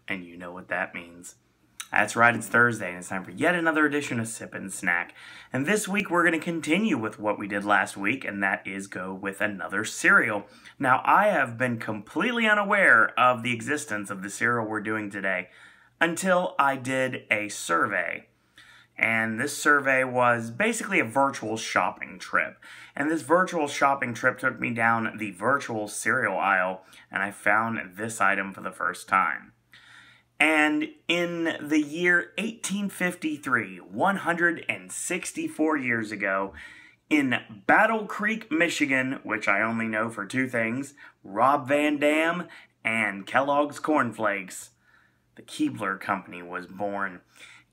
and you know what that means. That's right, it's Thursday, and it's time for yet another edition of Sip and Snack. And this week, we're going to continue with what we did last week, and that is go with another cereal. Now, I have been completely unaware of the existence of the cereal we're doing today until I did a survey. And this survey was basically a virtual shopping trip. And this virtual shopping trip took me down the virtual cereal aisle, and I found this item for the first time. And in the year 1853, 164 years ago, in Battle Creek, Michigan, which I only know for two things, Rob Van Dam and Kellogg's Corn Flakes, the Keebler Company was born.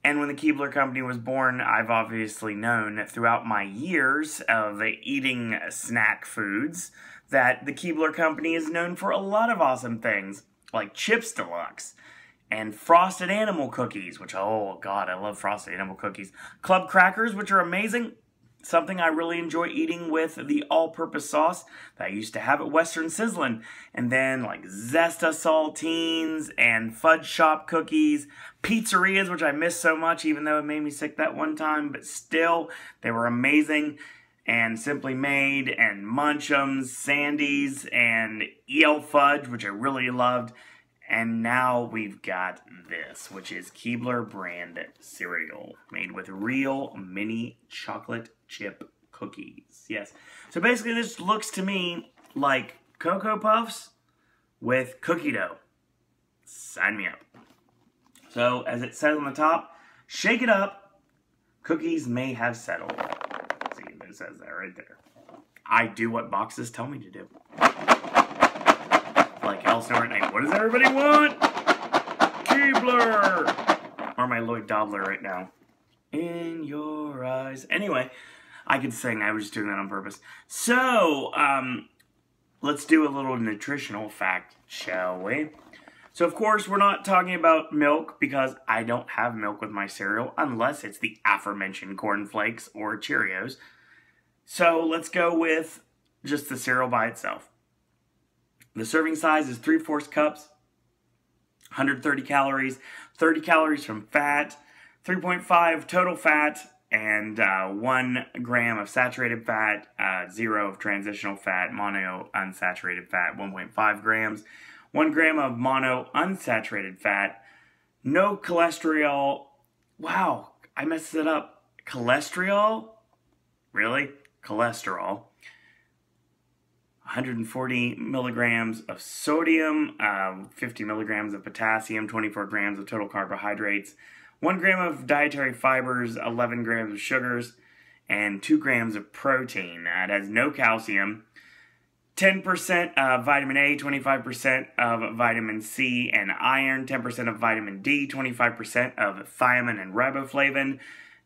And when the Keebler Company was born, I've obviously known throughout my years of eating snack foods that the Keebler Company is known for a lot of awesome things, like Chips Deluxe, and Frosted Animal Cookies, which, oh god, I love Frosted Animal Cookies. Club Crackers, which are amazing. Something I really enjoy eating with the all-purpose sauce that I used to have at Western Sizzlin'. And then, like, Zesta Saltines and Fudge Shop Cookies. Pizzerias, which I miss so much, even though it made me sick that one time. But still, they were amazing. And Simply Made, and Munch'ems, Sandy's, and E.L. Fudge, which I really loved. And now we've got this, which is Keebler brand cereal, made with real mini chocolate chip cookies. Yes. So basically this looks to me like Cocoa Puffs with cookie dough. Sign me up. So as it says on the top, shake it up. Cookies may have settled. See, it says that right there. I do what boxes tell me to do. Like Elsinore, hey, what does everybody want? Keebler! Or my Lloyd Dobler right now. In your eyes. Anyway, I could sing. I was just doing that on purpose. So, let's do a little nutritional fact, shall we? So, of course, we're not talking about milk because I don't have milk with my cereal unless it's the aforementioned Corn Flakes or Cheerios. So, let's go with just the cereal by itself. The serving size is 3/4 cups, 130 calories, 30 calories from fat, 3.5 total fat, and 1 gram of saturated fat, 0 of transitional fat, mono unsaturated fat, 1.5 grams, 1 gram of mono unsaturated fat, no cholesterol. Wow, I messed it up. Cholesterol? Really? Cholesterol. 140 milligrams of sodium, 50 milligrams of potassium, 24 grams of total carbohydrates, 1 gram of dietary fibers, 11 grams of sugars, and 2 grams of protein. It has no calcium, 10% of vitamin A, 25% of vitamin C and iron, 10% of vitamin D, 25% of thiamine and riboflavin,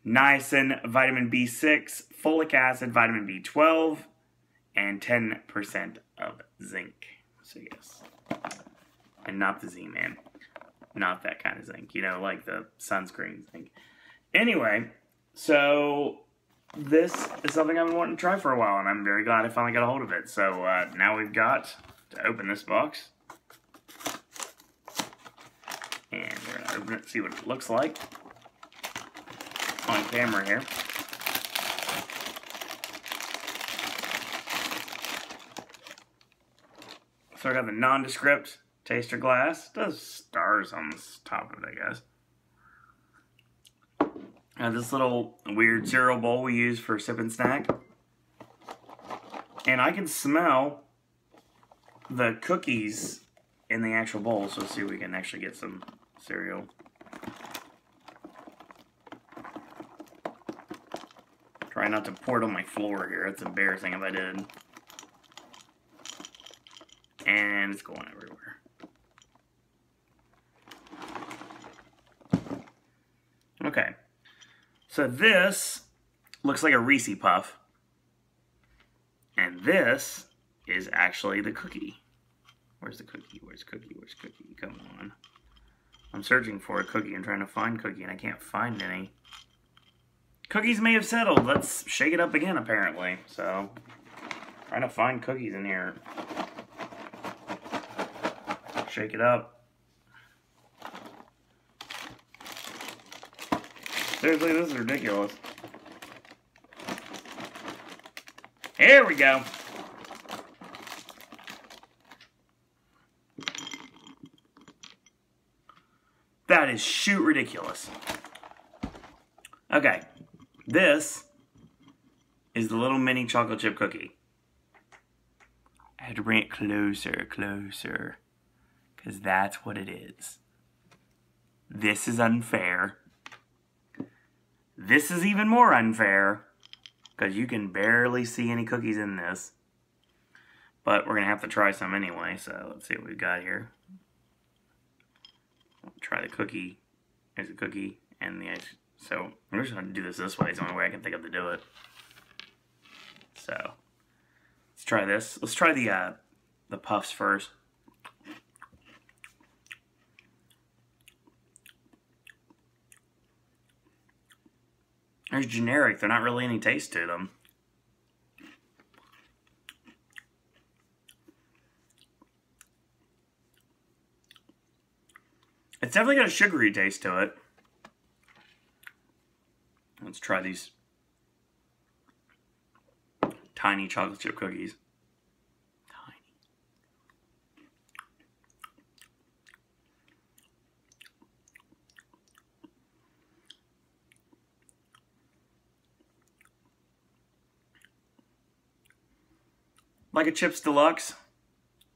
niacin, vitamin B6, folic acid, vitamin B12, and 10% of zinc. So yes. And not the Z-Man. Not that kind of zinc. You know, like the sunscreen zinc. Anyway, so this is something I've been wanting to try for a while, and I'm very glad I finally got a hold of it. So now we've got to open this box. And we're going to open it, see what it looks like on camera here. So I got the nondescript taster glass. It does stars on the top of it, I guess. I have this little weird cereal bowl we use for sip and snack. And I can smell the cookies in the actual bowl. So let's see if we can actually get some cereal. Try not to pour it on my floor here. It's embarrassing if I did. And it's going everywhere. Okay. So this looks like a Reese Puff. And this is actually the cookie. Where's the cookie? Where's cookie? Where's cookie? Come on. I'm searching for a cookie. I'm trying to find cookie and I can't find any. Cookies may have settled. Let's shake it up again apparently. So, trying to find cookies in here. Shake it up. Seriously, this is ridiculous. Here we go. That is shoot ridiculous. Okay, this is the little mini chocolate chip cookie. I had to bring it closer, closer, because that's what it is. This is unfair. This is even more unfair, because you can barely see any cookies in this. But we're going to have to try some anyway, so let's see what we've got here. I'll try the cookie. There's a cookie and the ice. So we're just going to do this way. It's the only way I can think of to do it. So let's try this. Let's try the puffs first. They're generic. They're not really any taste to them. It's definitely got a sugary taste to it. Let's try these tiny chocolate chip cookies. Tiny. Like a Chips Deluxe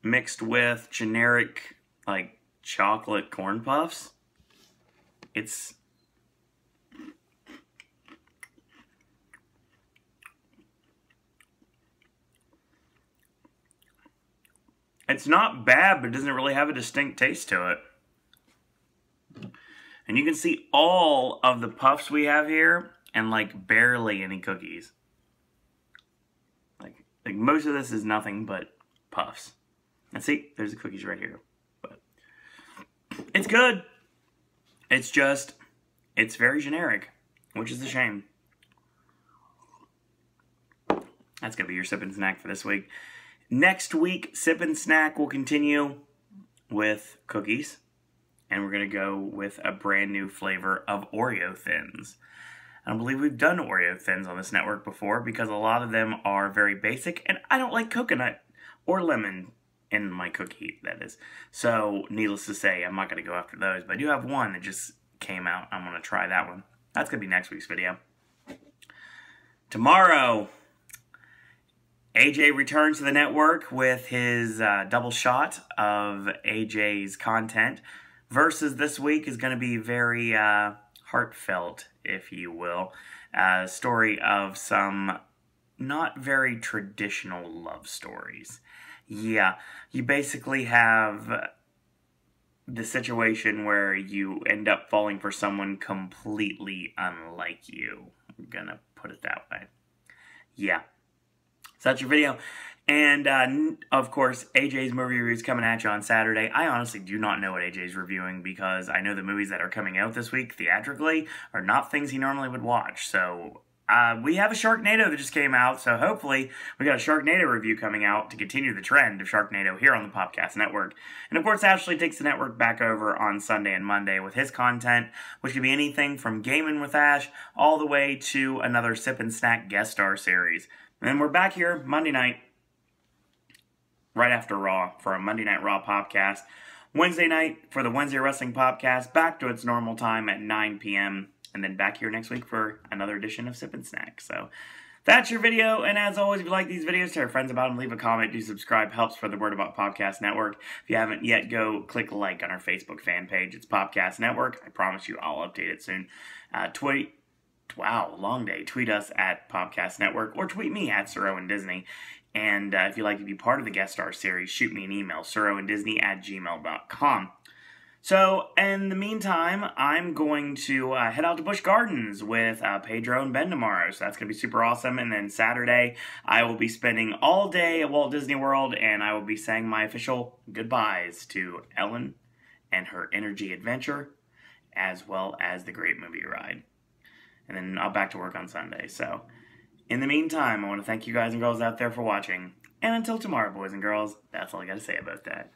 mixed with generic, like, chocolate corn puffs. It's not bad, but it doesn't really have a distinct taste to it. And you can see all of the puffs we have here and like barely any cookies. Like most of this is nothing but puffs. And see, there's the cookies right here. But it's good. It's just, it's very generic, which is a shame. That's going to be your Sip and Snack for this week. Next week, Sip and Snack will continue with cookies. And we're going to go with a brand new flavor of Oreo Thins. I don't believe we've done Oreo Thins on this network before because a lot of them are very basic. And I don't like coconut or lemon in my cookie, that is. So, needless to say, I'm not going to go after those. But I do have one that just came out. I'm going to try that one. That's going to be next week's video. Tomorrow, AJ returns to the network with his double shot of AJ's content. Versus this week is going to be very heartfelt, if you will. A story of some not very traditional love stories. Yeah, you basically have the situation where you end up falling for someone completely unlike you. I'm going to put it that way. Yeah. So that's your video. And, of course, AJ's movie review is coming at you on Saturday. I honestly do not know what AJ's reviewing because I know the movies that are coming out this week theatrically are not things he normally would watch. So, we have a Sharknado that just came out, so hopefully we got a Sharknado review coming out to continue the trend of Sharknado here on the Podcast Network. And, of course, Ashley takes the network back over on Sunday and Monday with his content, which could be anything from Gaming with Ash all the way to another Sip and Snack guest star series. And then we're back here Monday night, right after Raw, for a Monday Night Raw podcast. Wednesday night for the Wednesday Wrestling podcast, back to its normal time at 9 p.m. And then back here next week for another edition of Sip and Snack. So that's your video. And as always, if you like these videos, tell your friends about them, leave a comment, do subscribe. Helps for the Word About Podcast Network. If you haven't yet, go click like on our Facebook fan page. It's Podcast Network. I promise you I'll update it soon. Wow, long day. Tweet us at Podcast Network or tweet me at SirOwenDisney. And if you'd like to be part of the guest star series, shoot me an email, SirOwenDisney@gmail.com. So, in the meantime, I'm going to head out to Busch Gardens with Pedro and Ben tomorrow. So that's going to be super awesome. And then Saturday, I will be spending all day at Walt Disney World, and I will be saying my official goodbyes to Ellen and her energy adventure, as well as the Great Movie Ride. And then I'll back to work on Sunday. So, in the meantime, I want to thank you guys and girls out there for watching. And until tomorrow, boys and girls, that's all I got to say about that.